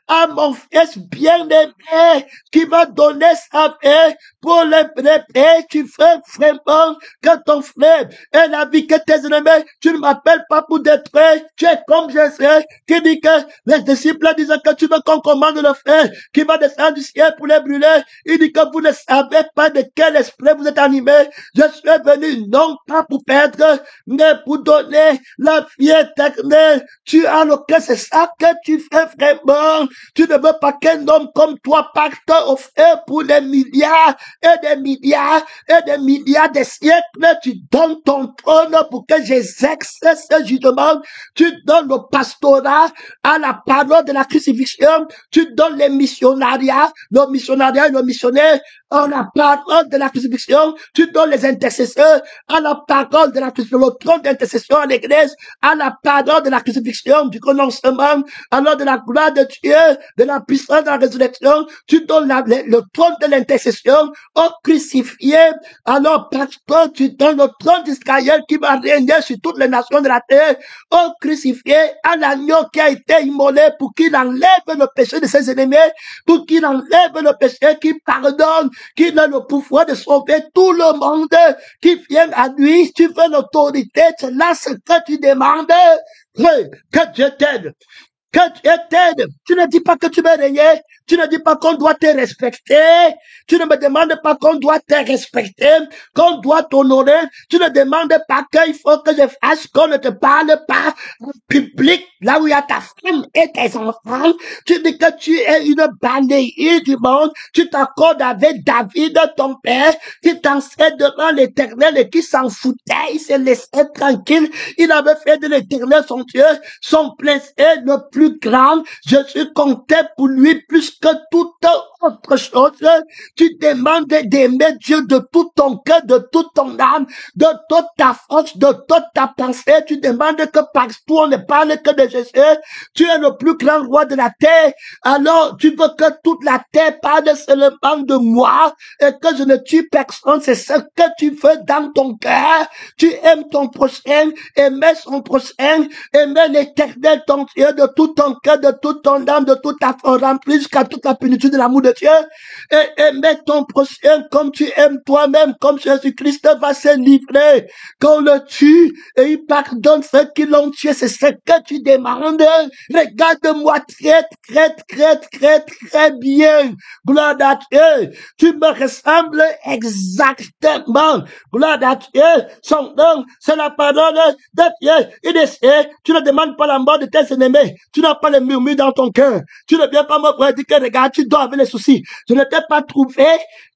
à mon fils bien-aimé qui va donner sa vie pour les brebis. Tu veux vraiment que ton frère ait la vie que tes ennemis. Tu ne m'appelles pas pour détruire. Tu es comme Jésus qui dit que les disciples disent que tu veux qu'on commande le feu qui va descendre du ciel pour les brûler. Il dit que vous ne savez pas de quel esprit vous êtes animés. Je suis venu non pas pour perdre, mais pour donner la vie éternelle. Tu as le cœur, c'est ça que tu fais vraiment. Tu ne veux pas qu'un homme comme toi parte au feu pour des milliards et des milliards et des milliards de siècles. Tu donnes ton trône pour que j'exerce ce jugement. Tu donnes le pastorat à la parole de la crucifixion. Tu donnes les missionariats, le missionnaire et le missionnaire à la parole de la crucifixion. Tu donnes les intercesseurs à la parole de la crucifixion, le trône d'intercession à l'église, à la parole de la crucifixion, du renoncement, alors de la gloire de Dieu, de la puissance de la résurrection. Tu donnes le trône de l'intercession au crucifié. Alors, pasteur, tu donnes le trône d'Israël qui va régner sur toutes les nations de la terre, au crucifié, à l'agneau qui a été immolé pour qu'il enlève enlève le péché de ses ennemis, pour qu'il enlève le péché, qu'il pardonne, qu'il ait le pouvoir de sauver tout le monde qui vient à lui. Tu veux l'autorité, c'est là ce que tu demandes. Que Dieu t'aide. Que Dieu t'aide. Tu ne dis pas que tu veux régner. Tu ne dis pas qu'on doit te respecter. Tu ne me demandes pas qu'on doit te respecter, qu'on doit t'honorer. Tu ne demandes pas qu'il faut que je fasse qu'on ne te parle pas en public, là où il y a ta femme et tes enfants. Tu dis que tu es une balayée du monde. Tu t'accordes avec David, ton père, qui t'enseigne devant l'Éternel et qui s'en foutait. Il se laissait tranquille. Il avait fait de l'Éternel son Dieu, son plaisir le plus grand. Jésus comptait pour lui plus que toute autre chose. Tu demandes d'aimer Dieu de tout ton cœur, de toute ton âme, de toute ta force, de toute ta pensée. Tu demandes que partout on ne parle que de Jésus. Tu es le plus grand roi de la terre. Alors tu veux que toute la terre parle seulement de moi et que je ne tue personne. C'est ce que tu veux dans ton cœur. Tu aimes ton prochain, aimer son prochain, aimer l'Éternel ton Dieu de tout ton cœur, de toute ton âme, de toute ta force, remplie jusqu'à toute la plénitude de l'amour de Dieu, et aimer ton prochain comme tu aimes toi-même, comme Jésus-Christ va se livrer, qu'on le tue, et il pardonne ceux qui l'ont tué. C'est ce que tu demandes. Regarde-moi très bien. Gloire à Dieu. Tu me ressembles exactement. Gloire à Dieu. Son nom, c'est la parole de Dieu. Il est, tu ne demandes pas la mort de tes ennemis. Tu n'as pas le murmure dans ton cœur. Tu ne viens pas me voir dire que regarde, tu dors avec les soucis. Je ne t'ai pas trouvé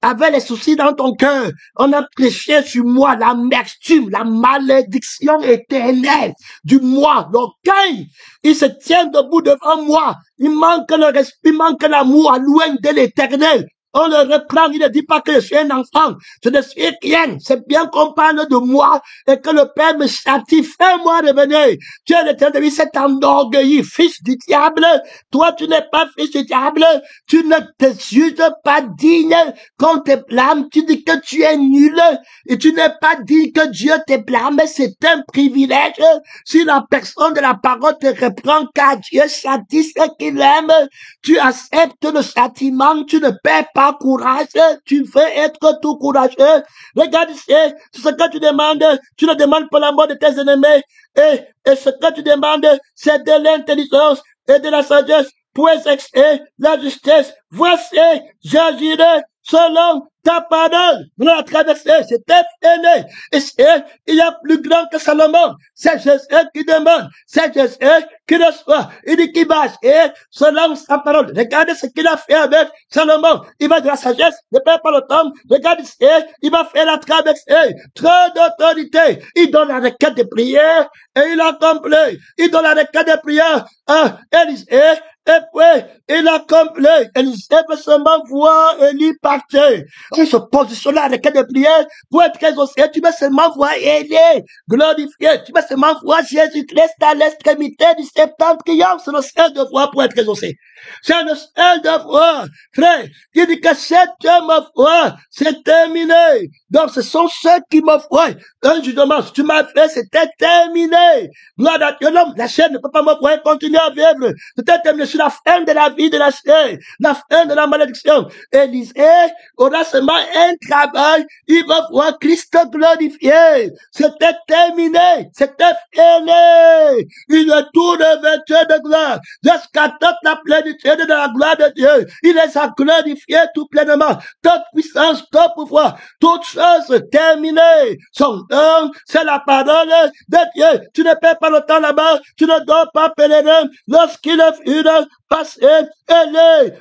avec les soucis dans ton cœur. On a prêché sur moi l'amertume, la malédiction éternelle du moi, l'orgueil. Il se tient debout devant moi. Il manque le respect, il manque l'amour à loin de l'Éternel. On le reprend, il ne dit pas que je suis un enfant. Je ne suis rien. C'est bien qu'on parle de moi et que le Père me châtie. Fais-moi revenir. Tu es l'Éternel, il s'est enorgueilli. Fils du diable. Toi, tu n'es pas fils du diable. Tu ne te juges pas digne qu'on te blâme. Tu dis que tu es nul. Et tu n'es pas digne que Dieu te blâme. C'est un privilège. Si la personne de la parole te reprend car Dieu châtie ce qu'il aime, tu acceptes le châtiment. Tu ne perds pas courage, tu veux être tout courageux. Regarde ici, c'est ce que tu demandes. Tu ne demandes pas la mort de tes ennemis. Et ce que tu demandes, c'est de l'intelligence et de la sagesse pour exercer la justice. Voici, j'agirai selon ta parole. Nous la traversée, c'était aîné. Et il y a plus grand que Salomon. C'est Jésus qui demande. C'est Jésus qui reçoit. Il dit qu'il va agir selon sa parole. Regardez ce qu'il a fait avec Salomon. Il va de la sagesse, ne perd pas le temps. Regardez ici, il va faire la traversée. Trop d'autorité. Il donne la requête de prière et il accomplit. Il donne la requête de prière à Élisée. Et puis, il accomplit. Élisée peut seulement voir Élie partir. On se positionne à la requête de prière pour être exaucé. Tu veux seulement voir Élie glorifié. Tu veux seulement voir Jésus-Christ à l'extrémité du septentrion. C'est le seul devoir pour être exaucé. C'est le seul devoir. Frère, il dit que cette me foi, c'est terminé. Donc, ce sont ceux qui me voient. Un jugement, si tu m'as fait, c'était terminé. Gloire à Dieu, l'homme, la chaîne ne peut pas me voir continuer à vivre. C'était terminé sur la fin de la vie de la chaîne, la fin de la malédiction. Élisée aura seulement un travail. Il va voir Christ glorifié. C'était terminé. C'était fini. Une tour de vêtements de gloire. Jusqu'à toute la plénitude de la gloire de Dieu. Il les a glorifiés tout pleinement. Toute puissance, tout pouvoir, toutes choses terminées. Son nom, c'est la parole de Dieu. Tu ne perds pas le temps là-bas. Tu ne dois pas pèlerin. Lorsqu'il fut passé,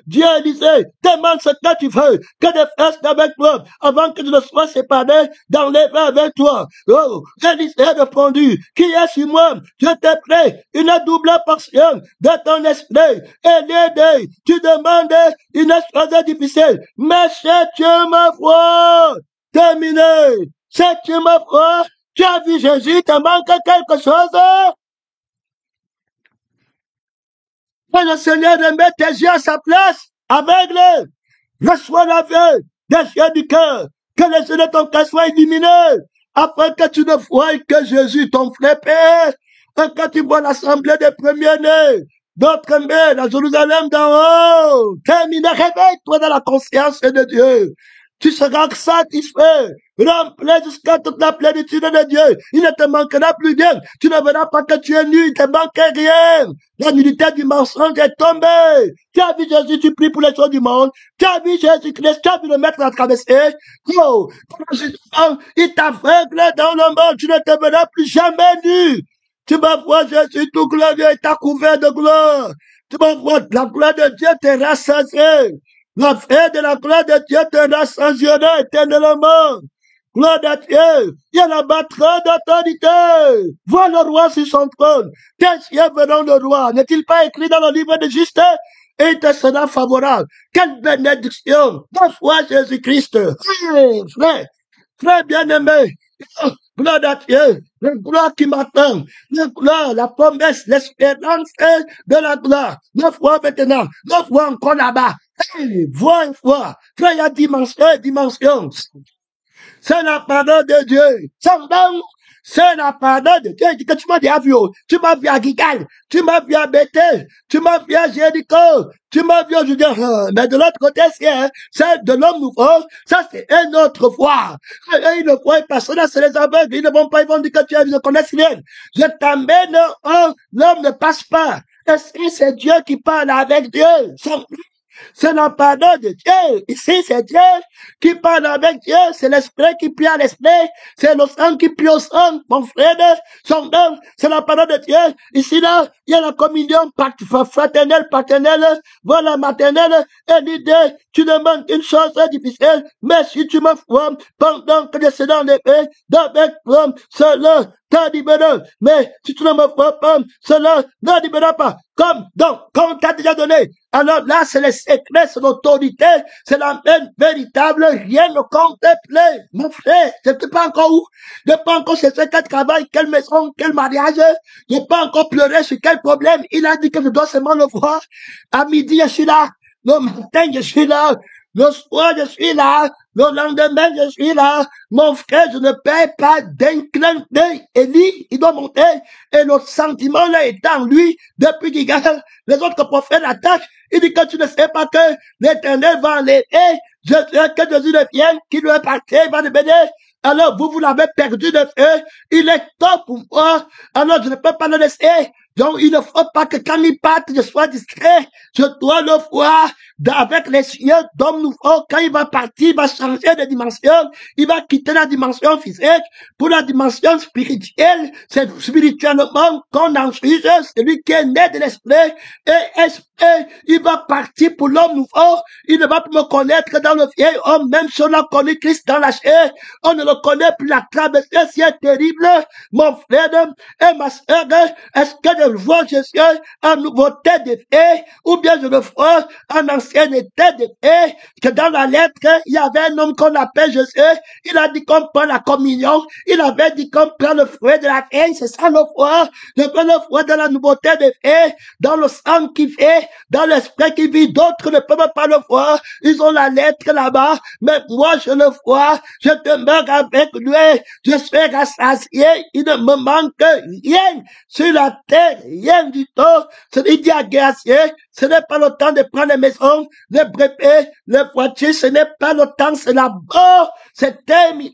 Dieu disait, demande ce que tu veux, que je fasse avec toi, avant que je ne sois séparé dans les mains avec toi. Oh, Élisée a répondu, qui est sur moi? Je t'ai pris une double portion de ton esprit. Et tu demandes une chose difficile, mais si tu me vois, terminé. Si tu me vois, tu as vu Jésus, te manque quelque chose? Que le Seigneur remet tes yeux à sa place, aveugle. Reçois la vue des yeux du cœur. Que les yeux de ton cœur soient illuminés. Afin que tu ne voies que Jésus, ton frère Père. Et que tu vois l'assemblée des premiers-nés. D'autres aiment la Jérusalem d'en haut. Terminé, réveille-toi dans la conscience de Dieu. Tu seras satisfait, rempli jusqu'à toute la plénitude de Dieu. Il ne te manquera plus rien. Tu ne verras pas que tu es nu, il ne te manque rien. La nullité du mensonge est tombée. Tu as vu Jésus, tu pries pour les choses du monde. Tu as vu Jésus-Christ, tu as vu le maître la traversée. Oh, il t'aveugle dans le monde. Tu ne te verras plus jamais nu. Tu vas voir Jésus tout glorieux et t'a couvert de gloire. Tu vas voir la gloire de Dieu te rassasier. La fête de la gloire de Dieu te rassasiera éternellement. Gloire de Dieu. Il y a là-bas trop d'autorité. Vois le roi sur son trône. Tes cieux verront le roi. N'est-il pas écrit dans le livre de Justin? Et il te sera favorable. Quelle bénédiction. La foi Jésus-Christ. Hey, frère bien-aimé. Gloire à Dieu, la gloire qui m'attend, la gloire, la promesse, l'espérance de la gloire. 9 fois maintenant, 9 fois encore là-bas. Hey, vois une fois, frère, il y a dimension. C'est la parole de Dieu. C'est la parole de Dieu. Il dit que tu m'as déjà vu, tu m'as vu à Gigal, tu m'as vu à Bethel, tu m'as vu à Jéricho, tu m'as vu, je veux dire, mais de l'autre côté, c'est de l'homme nouveau, ça c'est une autre foi. Et une fois, personne, c'est les aveugles, ils ne vont pas, ils vont dire que tu ne connais rien. Je t'amène, l'homme ne passe pas. Et c'est Dieu qui parle avec Dieu. C'est la parole de Dieu. Ici, c'est Dieu qui parle avec Dieu. C'est l'esprit qui prie à l'esprit. C'est le sang qui prie au sang. Mon frère, son nom, c'est la parole de Dieu. Ici, là, il y a la communion fraternelle, paternelle, voilà, maternelle. Et l'idée, tu demandes une chose difficile. Mais si tu me formes pendant que je suis dans l'épée, d'avec l'homme, cela t'as libéré. Mais si tu ne me formes pas, cela ne libérera pas. Comme donc, quand on t'a déjà donné. Alors là, c'est le secret, c'est l'autorité, c'est la même véritable, rien ne contemple. Mon frère, je ne sais pas encore où, je n'ai pas encore cherché quel travail, quelle maison, quel mariage, je n'ai pas encore pleuré sur quel problème. Il a dit que je dois seulement le voir. À midi, je suis là. Le matin, je suis là. Le soir, je suis là. Le lendemain, je suis là. Mon frère, je ne paie pas d'un clin d'œil. Élie, il doit monter. Et le sentiment là est en lui depuis qu'il gagne. Les autres prophètes l'attaquent. Il dit que tu ne sais pas que l'Éternel va enlever. Je sais que Jésus ne vienne, qu'il lui est parti, il va le bénir. Alors vous l'avez perdu de feu. Il est temps pour moi. Alors je ne peux pas le laisser. Donc il ne faut pas que quand il parte, je sois discret. Je dois le voir avec les yeux d'homme nouveau. Quand il va partir, il va changer de dimension. Il va quitter la dimension physique pour la dimension spirituelle. C'est spirituellement qu'on en juge. Celui qui est né de l'esprit et il va partir pour l'homme nouveau. Il ne va plus me connaître dans le vieil homme, même si on a connu Christ dans la chair. On ne le connaît plus. La traversée, c'est terrible. Mon frère et ma soeur, est-ce que je vois Jésus en nouveauté de fait, ou bien je le vois en ancienneté de fait, que dans la lettre, il y avait un homme qu'on appelle Jésus, il a dit qu'on prend la communion, il avait dit qu'on prend le fruit de la vie, c'est ça le foi, je veux le foi dans la nouveauté de fait, dans le sang qui fait, dans l'esprit qui vit, d'autres ne peuvent pas le voir, ils ont la lettre là-bas, mais moi je le vois, je demeure avec lui, je suis rassasié, il ne me manque rien sur la terre, rien du tout. Il dit à Gracier, ce n'est pas le temps de prendre les maisons, les brevets, les voitures, ce n'est pas le temps, c'est la mort, c'est terminé,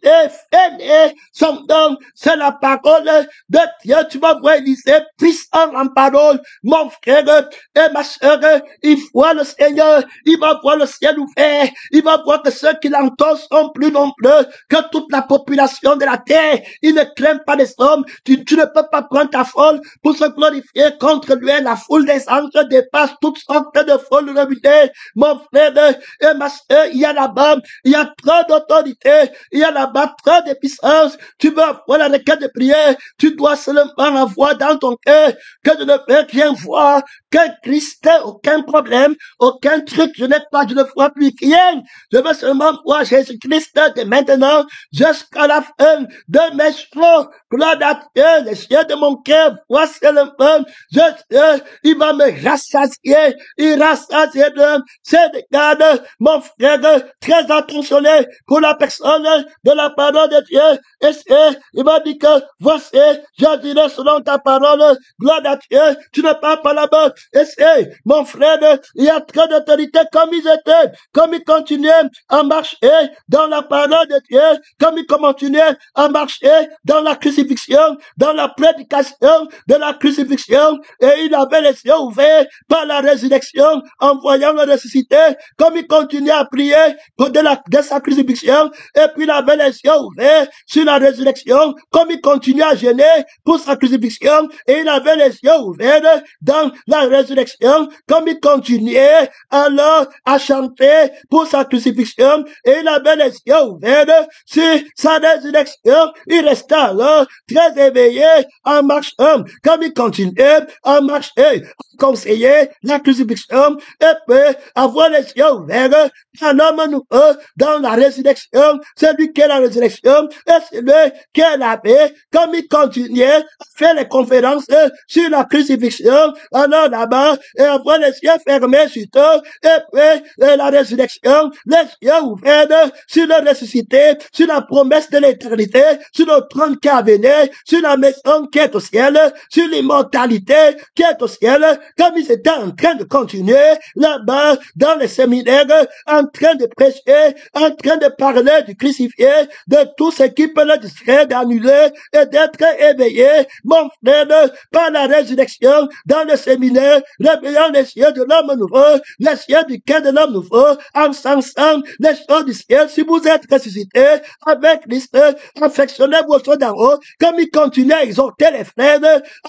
fini, son nom, c'est la parole de Dieu. Tu vas voir Élisée, puissant en parole, mon frère et ma soeur, il voit le Seigneur, il va voir le ciel ouvert, il va voir que ceux qui l'entendent sont plus nombreux que toute la population de la terre. Il ne craint pas les hommes, tu ne peux pas prendre ta folle pour se glorifier contre lui. La foule des anges dépasse toutes sortes de folles réunies. Mon frère et ma soeur, il y a là-bas, il y a trop d'autorité, il y a là-bas trop de puissance. Tu veux avoir la requête de prière, tu dois seulement avoir dans ton cœur que je ne peux rien voir, que Christ, aucun problème, aucun truc, je ne vois plus rien. Je veux seulement voir Jésus-Christ de maintenant jusqu'à la fin de mes jours. Gloire à Dieu, les yeux de mon cœur, voici le peuple. Il va me rassasier, il rassasie de Branham, c'est des gardes, mon frère, très attentionné pour la personne de la parole de Dieu. Et il m'a dit que, voici, je dirai selon ta parole, gloire à Dieu, tu ne parles pas là-bas. Et mon frère, il y a trop d'autorité comme ils étaient, comme ils continuaient à marcher dans la parole de Dieu, comme ils continuaient à marcher dans la crucifixion, dans la prédication de la crucifixion, et il avait les yeux ouverts par la résurrection en voyant le ressuscité, comme il continuait à prier de sa crucifixion, et puis il avait les yeux ouverts sur la résurrection, comme il continuait à gêner pour sa crucifixion, et il avait les yeux ouverts dans la résurrection, comme il continuait alors à chanter pour sa crucifixion, et il avait les yeux ouverts sur sa résurrection, il restait alors très éveillé en marchant, comme il continuait à marcher, conseiller la crucifixion, et peut avoir les yeux ouverts, un homme nouveau dans la résurrection, celui qui est la résurrection, et celui qui est la paix, comme il continuait à faire les conférences sur la crucifixion, alors là-bas, et avoir les yeux fermés sur tout, et puis la résurrection, les yeux ouverts sur le ressuscité, sur la promesse de l'éternité, sur le trône qui a venu, sur la maison qui est au ciel, sur l'immortalité qui est au ciel, comme ils étaient en train de continuer là-bas dans les séminaires, en train de prêcher, en train de parler du crucifié, de tout ce qui peut le distraire, d'annuler et d'être éveillé, mon frère, par la résurrection dans le séminaire, réveillant les yeux de l'homme nouveau, les yeux du cœur de l'homme nouveau, en sensant les choses du ciel. Si vous êtes ressuscité avec Christ, affectionnez vos choses d'en haut, comme il continue à exhorter les frères,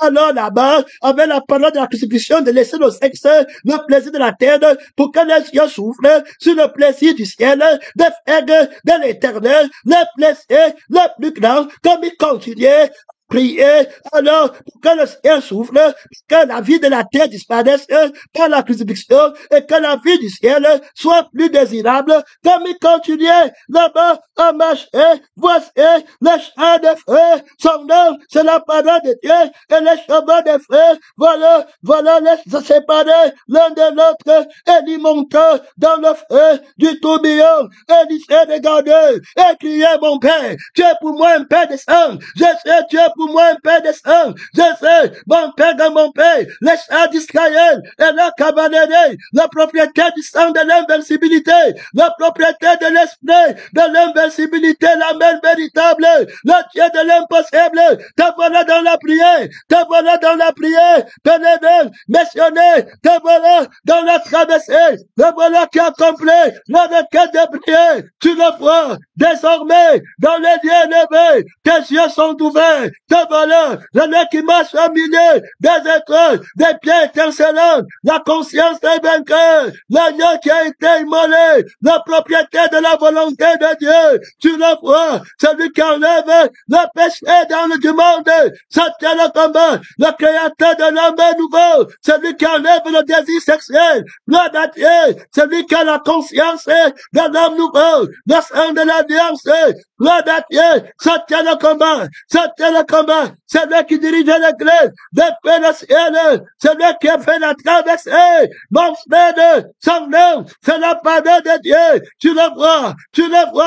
alors là-bas, avec la parole de la crucifixion, de laisser le sexe, le plaisir de la terre, pour que les yeux soufflent sur le plaisir du ciel, de faire de l'éternel, le plaisir le plus grand, comme il continuait prier, alors, pour que le ciel souffle, que la vie de la terre disparaisse par la crucifixion, et que la vie du ciel soit plus désirable, comme il continuait là-bas à marcher, voici le champ de feu, son nom, c'est la parole de Dieu, et les chevaux de feu, voilà les séparer l'un de l'autre, et il monte dans le feu du tourbillon, et il s'est regardé, et criait, mon Père, tu es pour moi un Père de sang, je sais, tu es pour moi un Père de sang, je sais, mon Père de mon Père, les chars d'Israël, et la cabanéré, la propriété du sang de l'invincibilité, la propriété de l'esprit, de l'invincibilité, la main véritable, le Dieu de l'impossible, te voilà dans la prière, te voilà dans la prière, pénétré, missionné, te voilà dans la traversée, te voilà qui accomplit la requête de prière, tu le vois, désormais, dans les lieux élevés, tes yeux sont ouverts, te voilà, l'année qui marche au milieu des étoiles, des pieds étincelants, la conscience des vainqueurs, l'agneau qui a été immolé, la propriété de la volonté de Dieu, tu le vois, celui qui enlève le péché dans le monde, ça tient le combat, le créateur de l'homme nouveau, celui qui enlève le désir sexuel, gloire à Dieu, celui qui a la conscience de l'homme nouveau, le sang de l'alliance, gloire à Dieu, ça tient le combat, ça tient le combat, c'est lui qui dirige l'église, depuis le ciel, c'est lui qui a fait la traversée, mon frère, son nom, c'est la parole de Dieu, tu le vois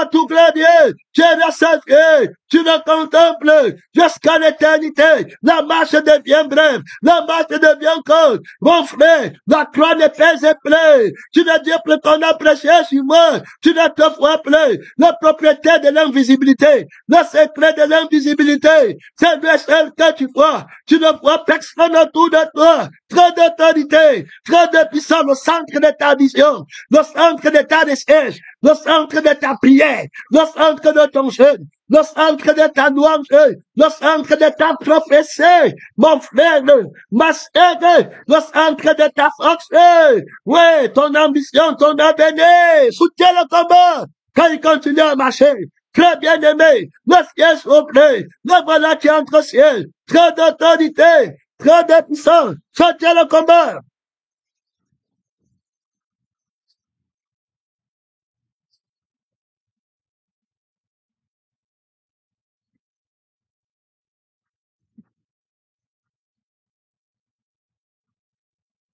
tout glorieux, tu es rassasie, tu le contemples jusqu'à l'éternité, la marche devient brève, la marche devient courte, mon frère, la croix n'est pas épelée, tu ne dis plus qu'on a prêché sur moi, tu ne te vois plus, la propriété de l'invisibilité, le secret de l'invisibilité, c'est le seul que tu vois, tu ne vois personne autour de toi, trop d'autorité, trop de puissance, le centre de ta vision, le centre de ta recherche, le centre de ta prière, le centre de ton jeûne, le centre de ta louange, le centre de ta prophétie, mon frère, ma sœur, le centre de ta force, ouais, ton ambition, ton avenir, soutiens le combat, quand il continue à marcher, très bien aimé, le ciel souffle, le voilà qui entre au ciel, trop d'autorité, trop de puissance, soutiens le combat.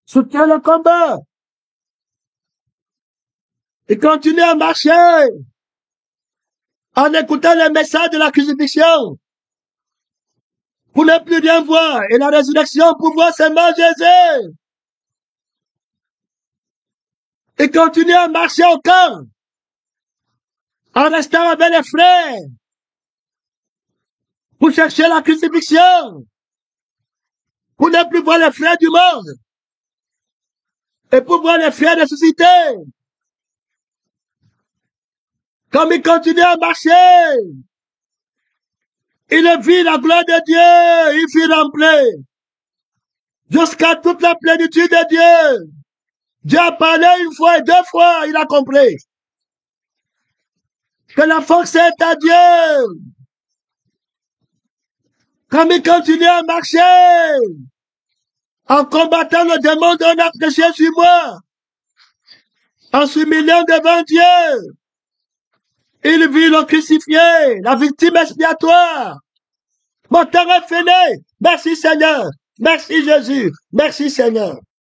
Soutiens le combat. Il continue à marcher en écoutant les messages de la crucifixion pour ne plus rien voir. Et la résurrection pour voir seulement Jésus. Il continue à marcher au camp en restant avec les frères pour chercher la crucifixion, pour ne plus voir les frères du monde et pour voir les frères ressuscités. Comme il continue à marcher, il vit la gloire de Dieu, il fut rempli jusqu'à toute la plénitude de Dieu. Dieu a parlé une fois et deux fois, il a compris que la force est à Dieu. Comme il continue à marcher, en combattant le démon d'un acte de Jésus moi, en s'humiliant devant Dieu, il vit le crucifié, la victime expiatoire. Mon temps est fini. Merci Seigneur. Merci Jésus. Merci Seigneur.